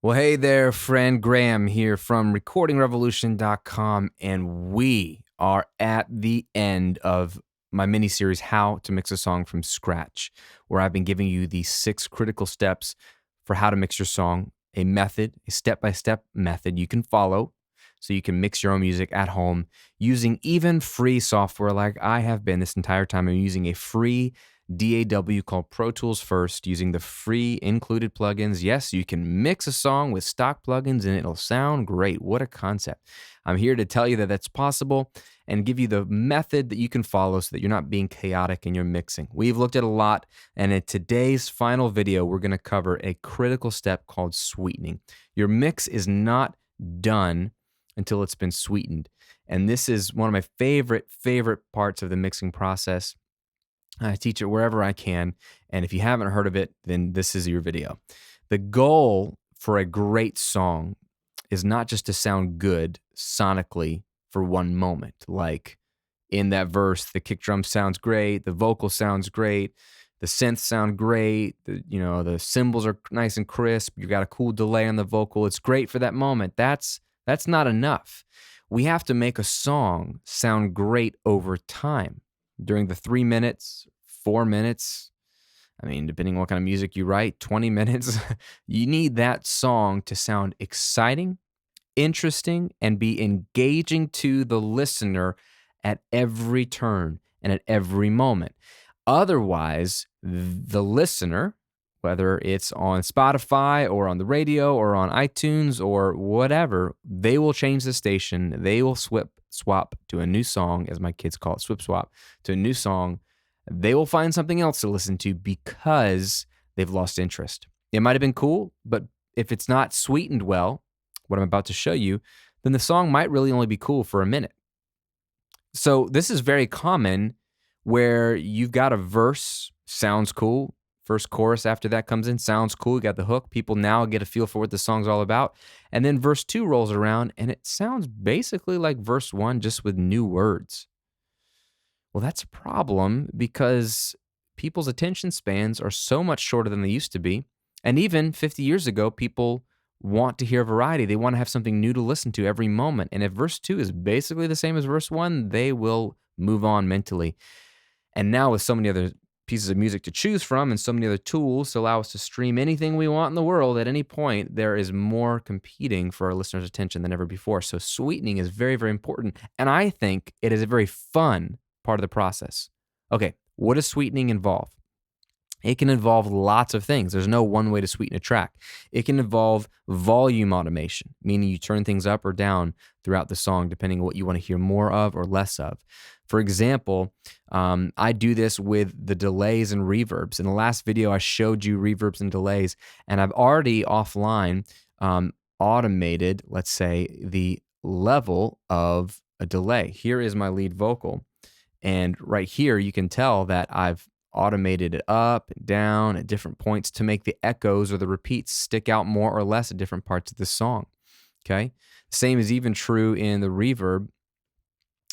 Well, hey there, friend. Graham here from recordingrevolution.com, and we are at the end of my mini-series, How to Mix a Song from Scratch, where I've been giving you the 6 critical steps for how to mix your song, a method, a step-by-step method you can follow so you can mix your own music at home using even free software like I have been this entire time. I'm using a free DAW called Pro Tools First, using the free included plugins. Yes, you can mix a song with stock plugins and it'll sound great. What a concept. I'm here to tell you that that's possible and give you the method that you can follow so that you're not being chaotic in your mixing. We've looked at a lot, and in today's final video, we're going to cover a critical step called sweetening. Your mix is not done until it's been sweetened. And this is one of my favorite parts of the mixing process. I teach it wherever I can, and if you haven't heard of it, then this is your video. The goal for a great song is not just to sound good sonically for one moment. Like in that verse, the kick drum sounds great, the vocal sounds great, the synths sound great, the cymbals are nice and crisp, you got a cool delay on the vocal. It's great for that moment. That's not enough. We have to make a song sound great over time. During the 3 minutes, 4 minutes, depending on what kind of music you write, 20 minutes, you need that song to sound exciting, interesting, and be engaging to the listener at every turn and at every moment. Otherwise, the listener, whether it's on Spotify or on the radio or on iTunes or whatever, they will change the station. They will swap to a new song, as my kids call it, swap to a new song. They will find something else to listen to because they've lost interest. It might have been cool, but if it's not sweetened well, what I'm about to show you, then the song might really only be cool for a minute. So this is very common where you've got a verse, sounds cool. First chorus after that comes in, sounds cool, you got the hook. People now get a feel for what the song's all about. And then verse 2 rolls around, and it sounds basically like verse 1, just with new words. Well, that's a problem because people's attention spans are so much shorter than they used to be. And even 50 years ago, people want to hear variety. They want to have something new to listen to every moment. And if verse 2 is basically the same as verse 1, they will move on mentally. And now with so many other pieces of music to choose from and so many other tools to allow us to stream anything we want in the world at any point, there is more competing for our listeners' attention than ever before. So sweetening is very, very important. And I think it is a very fun part of the process. Okay, what does sweetening involve? It can involve lots of things. There's no one way to sweeten a track. It can involve volume automation, meaning you turn things up or down throughout the song depending on what you want to hear more of or less of. For example, I do this with the delays and reverbs. In the last video, I showed you reverbs and delays, and I've already offline automated, let's say, the level of a delay. Here is my lead vocal, and right here you can tell that I've automated it up and down at different points to make the echoes or the repeats stick out more or less at different parts of the song. Okay? Same is even true in the reverb.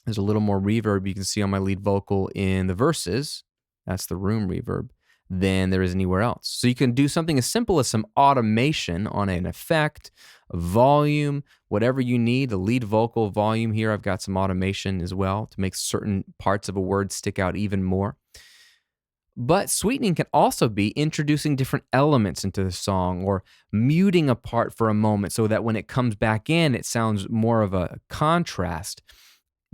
There's a little more reverb you can see on my lead vocal in the verses. That's the room reverb than there is anywhere else. So you can do something as simple as some automation on an effect, a volume, whatever you need. The lead vocal volume here, I've got some automation as well to make certain parts of a word stick out even more. But sweetening can also be introducing different elements into the song or muting a part for a moment so that when it comes back in, it sounds more of a contrast.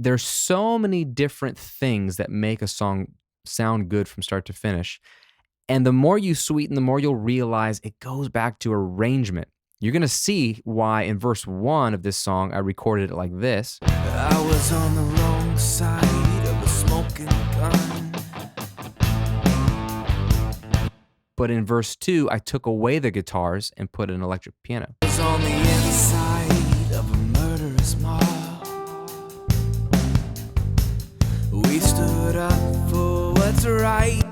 There's so many different things that make a song sound good from start to finish. And the more you sweeten, the more you'll realize it goes back to arrangement. You're going to see why in verse 1 of this song, I recorded it like this. I was on the wrong side of a smoking gun. But in verse 2, I took away the guitars and put an electric piano. I was on the inside of a murderous mob. We stood up for what's right.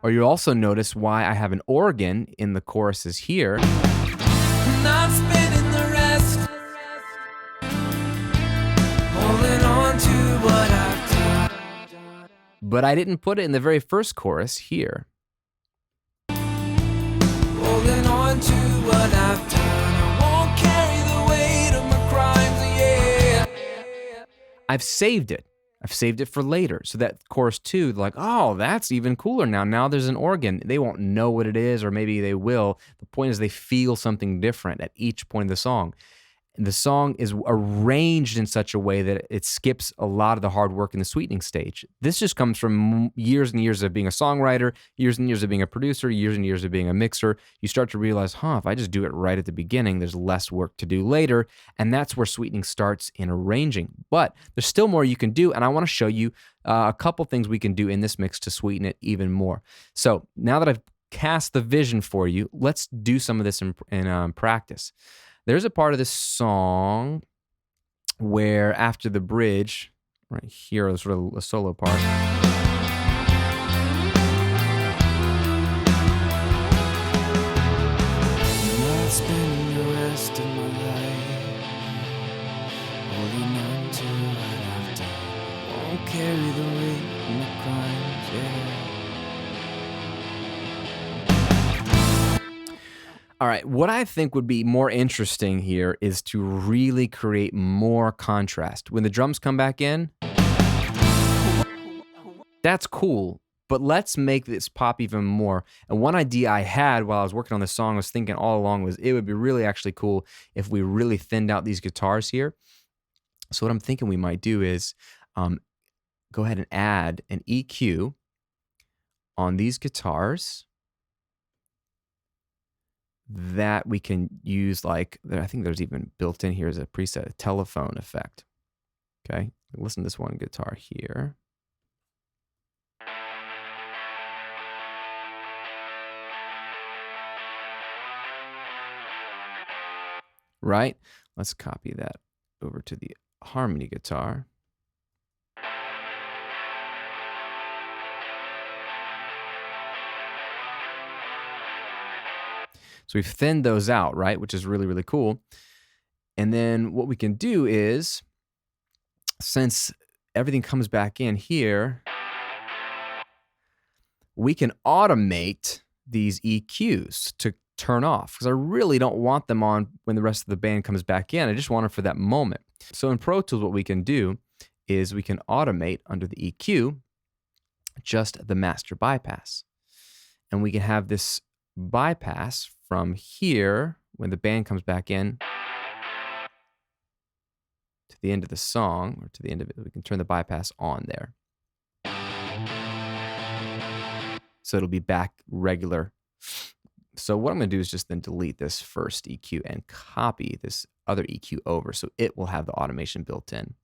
Or you'll also notice why I have an organ in the choruses here. Not spending the rest, holding on to what I've done. But I didn't put it in the very first chorus here. Holding on to what I've done. I've saved it. I've saved it for later. So that chorus 2, like, oh, that's even cooler now. Now there's an organ. They won't know what it is, or maybe they will. The point is they feel something different at each point of the song. And the song is arranged in such a way that it skips a lot of the hard work in the sweetening stage. This just comes from years and years of being a songwriter, years and years of being a producer, years and years of being a mixer. You start to realize, if I just do it right at the beginning, there's less work to do later. And that's where sweetening starts in arranging. But there's still more you can do. And I want to show you a couple things we can do in this mix to sweeten it even more. So now that I've cast the vision for you, let's do some of this in practice. There's a part of this song where after the bridge, right here, sort of a solo part. I'll spend the rest of my life holding on to what I've done. Won't carry the weight of my crimes, yeah. All right, what I think would be more interesting here is to really create more contrast. When the drums come back in, that's cool, but let's make this pop even more. And one idea I had while I was working on this song, I was thinking all along, was it would be really actually cool if we really thinned out these guitars here. So what I'm thinking we might do is go ahead and add an EQ on these guitars that we can use, like, I think there's even built in here as a preset, a telephone effect. Okay, listen to this one guitar here. Right? Let's copy that over to the harmony guitar. So we've thinned those out, right? Which is really, really cool. And then what we can do is, since everything comes back in here, we can automate these EQs to turn off, because I really don't want them on when the rest of the band comes back in. I just want them for that moment. So in Pro Tools, what we can do is we can automate under the EQ just the master bypass. And we can have this bypass from here when the band comes back in to the end of the song, or to the end of it. We can turn the bypass on there. So it'll be back regular. So what I'm going to do is just then delete this first EQ and copy this other EQ over, so it will have the automation built in.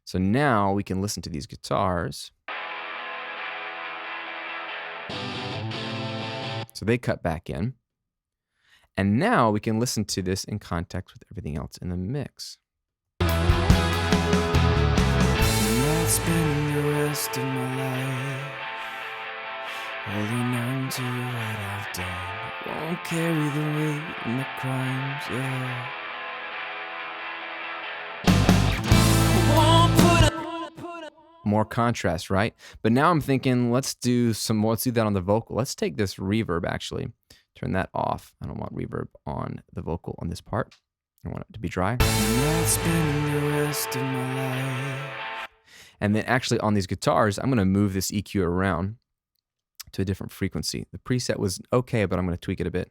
So now we can listen to these guitars. So they cut back in. And now we can listen to this in context with everything else in the mix. I'll spend the rest of my life holding on to what I've done. Won't carry the weight of my crimes, yeah. More contrast, right? But now I'm thinking, let's do that on the vocal. Let's take this reverb, actually. Turn that off. I don't want reverb on the vocal on this part. I want it to be dry. I'll spend the rest of my life. And then actually on these guitars, I'm going to move this EQ around to a different frequency. The preset was okay, but I'm going to tweak it a bit.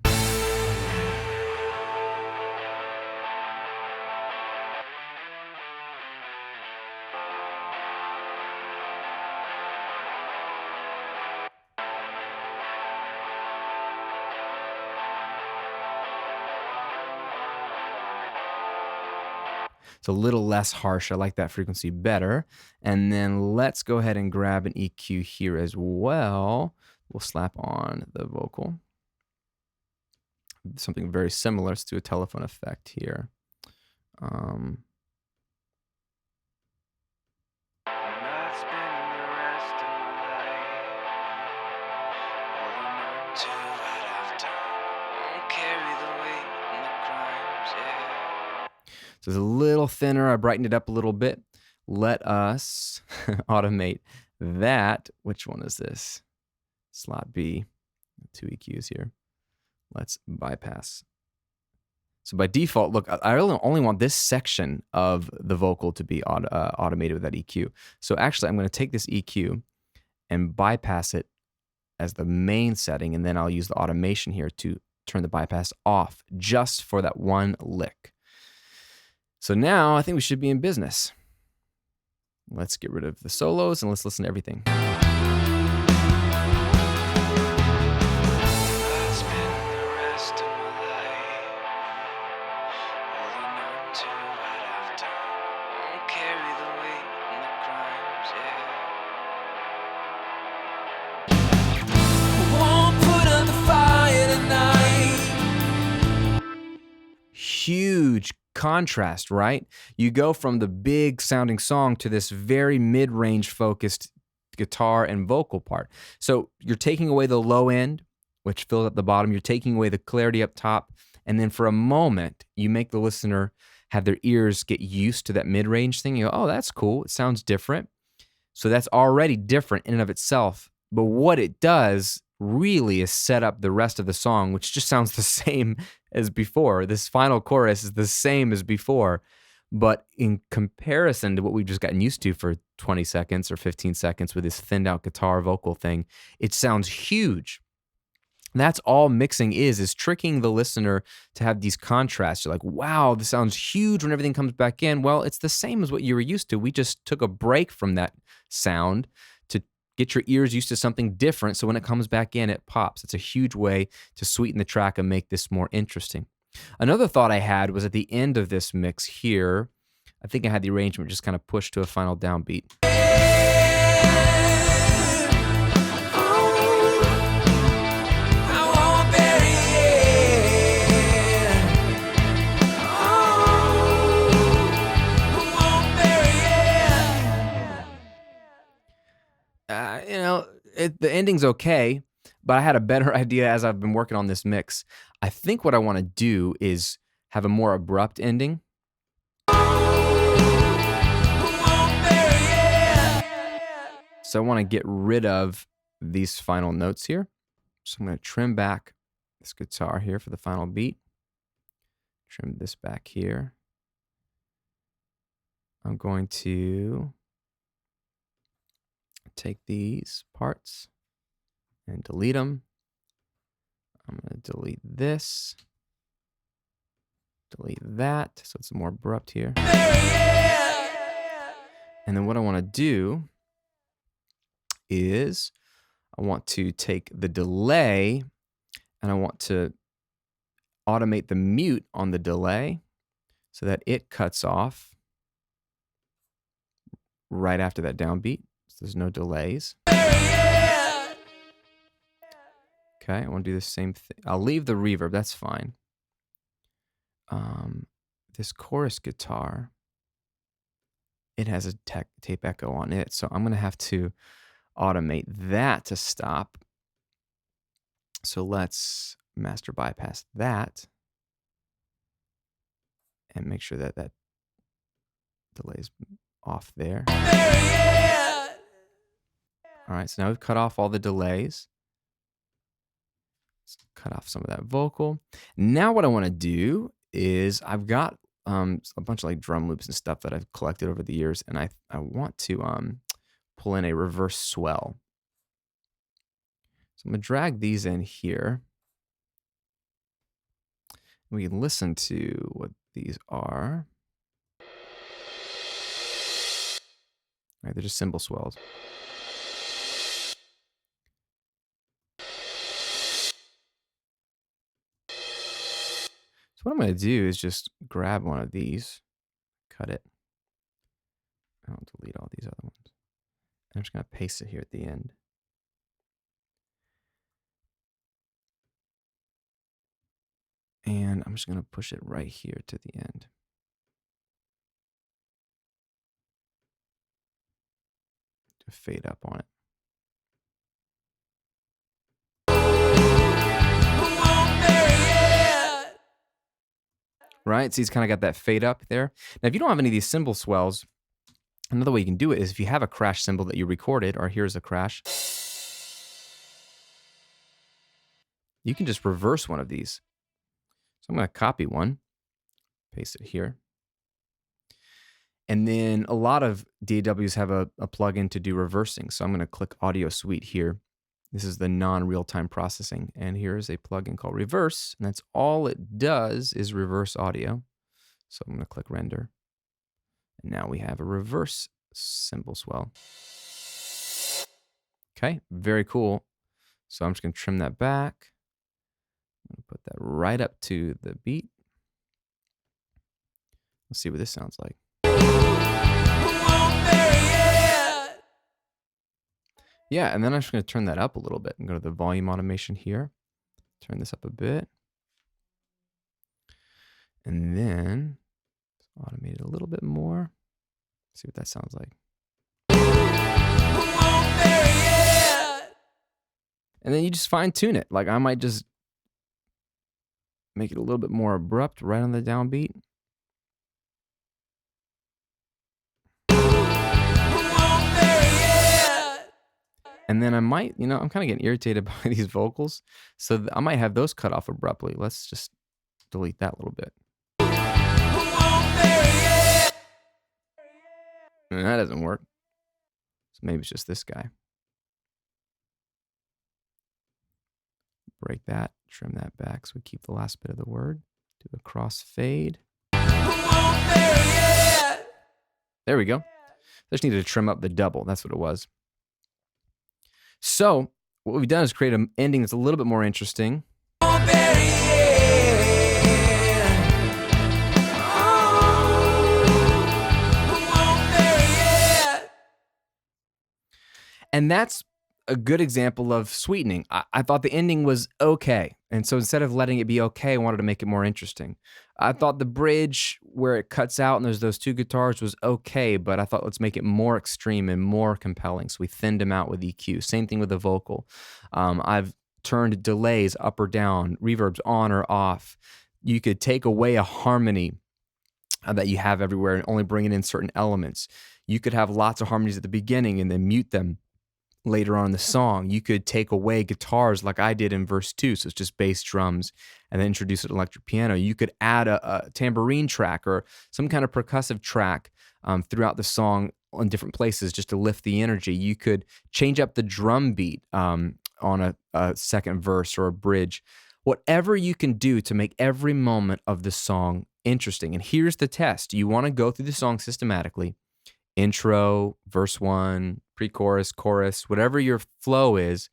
It's a little less harsh. I like that frequency better. And then let's go ahead and grab an EQ here as well. We'll slap on the vocal. Something very similar. Let's do a telephone effect here. So it's a little thinner. I brightened it up a little bit. Let us automate that. Which one is this? Slot B. 2 EQs here. Let's bypass So by default, look, I only want this section of the vocal to be automated with that EQ. So actually, I'm going to take this EQ and bypass it as the main setting, and then I'll use the automation here to turn the bypass off just for that one lick. So now I think we should be in business. Let's get rid of the solos and let's listen to everything. Huge contrast, right? You go from the big sounding song to this very mid-range focused guitar and vocal part. So you're taking away the low end, which fills up the bottom. You're taking away the clarity up top. And then for a moment, you make the listener have their ears get used to that mid-range thing. You go, oh, that's cool. It sounds different. So that's already different in and of itself. But what it does really is set up the rest of the song, which just sounds the same as before. This final chorus is the same as before, but in comparison to what we've just gotten used to for 20 seconds or 15 seconds with this thinned out guitar vocal thing, it sounds huge. That's all mixing is tricking the listener to have these contrasts. You're like, wow, this sounds huge when everything comes back in. Well, it's the same as what you were used to. We just took a break from that sound to get your ears used to something different, so when it comes back in, it pops. It's a huge way to sweeten the track and make this more interesting. Another thought I had was at the end of this mix here, I think I had the arrangement just kind of pushed to a final downbeat. The ending's okay, but I had a better idea as I've been working on this mix. I think what I want to do is have a more abrupt ending. So I want to get rid of these final notes here. So I'm going to trim back this guitar here for the final beat. Trim this back here. I'm going to take these parts and delete them. I'm going to delete this, delete that, so it's more abrupt here. And then what I want to do is I want to take the delay and I want to automate the mute on the delay so that it cuts off right after that downbeat. There's no delays. Okay, I want to do the same thing. I'll leave the reverb, that's fine. This chorus guitar, it has a tape echo on it, so I'm going to have to automate that to stop. So let's master bypass that and make sure that that delay is off there. All right, so now we've cut off all the delays. Let's cut off some of that vocal. Now what I want to do is I've got a bunch of like drum loops and stuff that I've collected over the years, and I want to pull in a reverse swell. So I'm going to drag these in here. We can listen to what these are. All right, they're just cymbal swells. So what I'm going to do is just grab one of these, cut it. I'll delete all these other ones. And I'm just going to paste it here at the end. And I'm just going to push it right here to the end. To fade up on it. Right? So he's kind of got that fade up there. Now, if you don't have any of these cymbal swells, another way you can do it is if you have a crash cymbal that you recorded, or here's a crash, you can just reverse one of these. So I'm going to copy one. Paste it here. And then a lot of DAWs have a plugin to do reversing. So I'm going to click Audio Suite here. This is the non-real-time processing. And here is a plugin called Reverse. And that's all it does is reverse audio. So I'm going to click Render. And now we have a reverse cymbal swell. Okay, very cool. So I'm just going to trim that back. I'm going to put that right up to the beat. Let's see what this sounds like. Yeah, and then I'm just going to turn that up a little bit and go to the volume automation here. Turn this up a bit. And then automate it a little bit more. See what that sounds like. And then you just fine tune it. Like I might just make it a little bit more abrupt right on the downbeat. And then I might, I'm kind of getting irritated by these vocals. So I might have those cut off abruptly. Let's just delete that a little bit. And that doesn't work. So maybe it's just this guy. Break that, trim that back so we keep the last bit of the word. Do a cross fade. There we go. Just needed to trim up the double. That's what it was. So what we've done is create an ending that's a little bit more interesting. And that's a good example of sweetening. I thought the ending was okay. And so instead of letting it be okay, I wanted to make it more interesting. I thought the bridge where it cuts out and there's those two guitars was okay, but I thought let's make it more extreme and more compelling. So we thinned them out with EQ. Same thing with the vocal. I've turned delays up or down, reverbs on or off. You could take away a harmony that you have everywhere and only bring it in certain elements. You could have lots of harmonies at the beginning and then mute them later on in the song. You could take away guitars like I did in verse 2, so it's just bass drums, and then introduce an electric piano. You could add a tambourine track or some kind of percussive track throughout the song on different places just to lift the energy. You could change up the drum beat on a second verse or a bridge. Whatever you can do to make every moment of the song interesting. And here's the test. You want to go through the song systematically. Intro, verse 1, pre-chorus, chorus, whatever your flow is,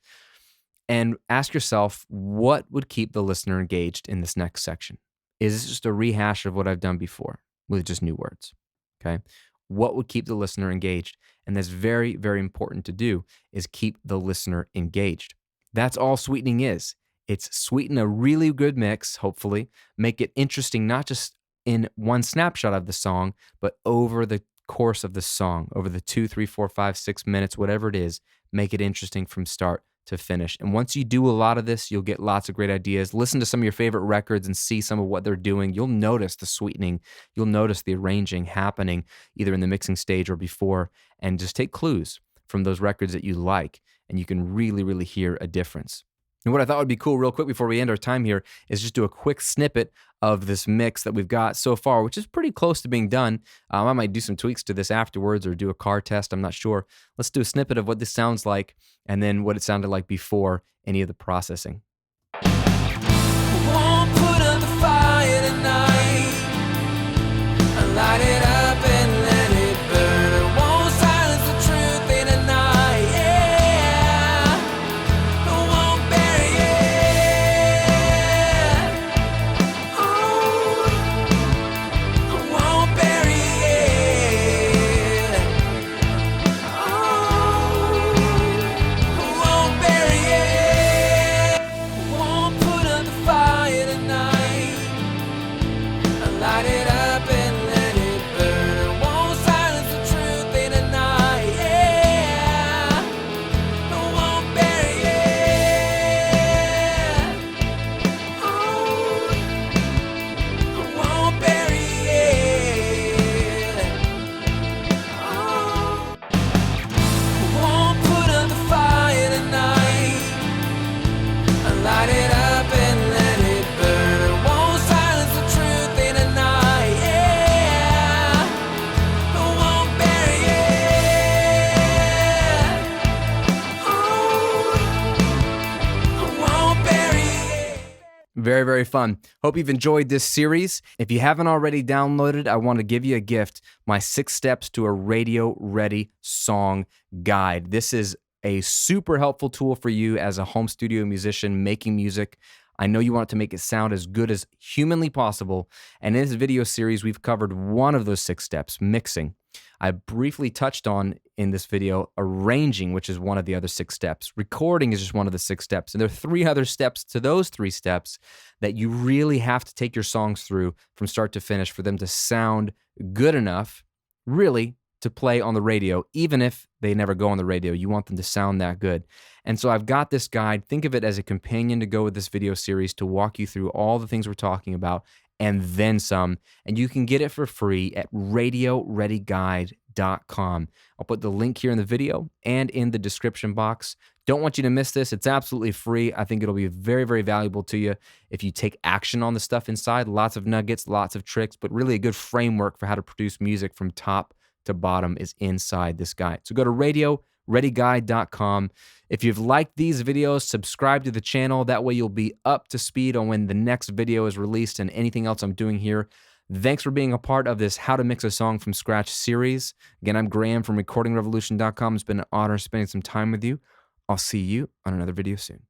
and ask yourself, what would keep the listener engaged in this next section? Is this just a rehash of what I've done before with just new words? Okay. What would keep the listener engaged? And that's very, very important to do, is keep the listener engaged. That's all sweetening is. It's sweeten a really good mix, hopefully, make it interesting, not just in one snapshot of the song, but over the course of the song, over the 2, 3, 4, 5, 6 minutes, whatever it is, make it interesting from start to finish. And once you do a lot of this, you'll get lots of great ideas. Listen to some of your favorite records and see some of what they're doing. You'll notice the sweetening. You'll notice the arranging happening either in the mixing stage or before, and just take clues from those records that you like, and you can really, really hear a difference. And what I thought would be cool real quick before we end our time here is just do a quick snippet of this mix that we've got so far, which is pretty close to being done. I might do some tweaks to this afterwards or do a car test. I'm not sure. Let's do a snippet of what this sounds like and then what it sounded like before any of the processing. Won't put up the fire tonight. I light it up and let it burn. Won't silence the truth in the night. Yeah, I won't bury it. Oh, I won't bury it. Oh, I won't bury it. Won't put up the fire tonight. I light it up and let it burn. Won't silence the truth in the night. Yeah, I won't bury it. Oh, I won't bury it. Oh, won't put up the fire tonight. I light it up and let it burn. Won't silence the truth in the night. Very, very fun. Hope you've enjoyed this series. If you haven't already downloaded, I want to give you a gift, my 6 steps to a radio-ready song guide. This is a super helpful tool for you as a home studio musician making music. I know you want to make it sound as good as humanly possible. And in this video series, we've covered one of those 6 steps, mixing. I briefly touched on in this video arranging, which is one of the other 6 steps. Recording is just one of the 6 steps. And there are 3 other steps to those 3 steps that you really have to take your songs through from start to finish for them to sound good enough, really, to play on the radio. Even if they never go on the radio, you want them to sound that good. And so I've got this guide. Think of it as a companion to go with this video series to walk you through all the things we're talking about and then some. And you can get it for free at radioreadyguide.com. I'll put the link here in the video and in the description box. Don't want you to miss this. It's absolutely free. I think it'll be very, very valuable to you if you take action on the stuff inside. Lots of nuggets, lots of tricks, but really a good framework for how to produce music from top to bottom is inside this guide. So go to radioreadyguide.com. If you've liked these videos, subscribe to the channel. That way you'll be up to speed on when the next video is released and anything else I'm doing here. Thanks for being a part of this How to Mix a Song from Scratch series. Again, I'm Graham from recordingrevolution.com. It's been an honor spending some time with you. I'll see you on another video soon.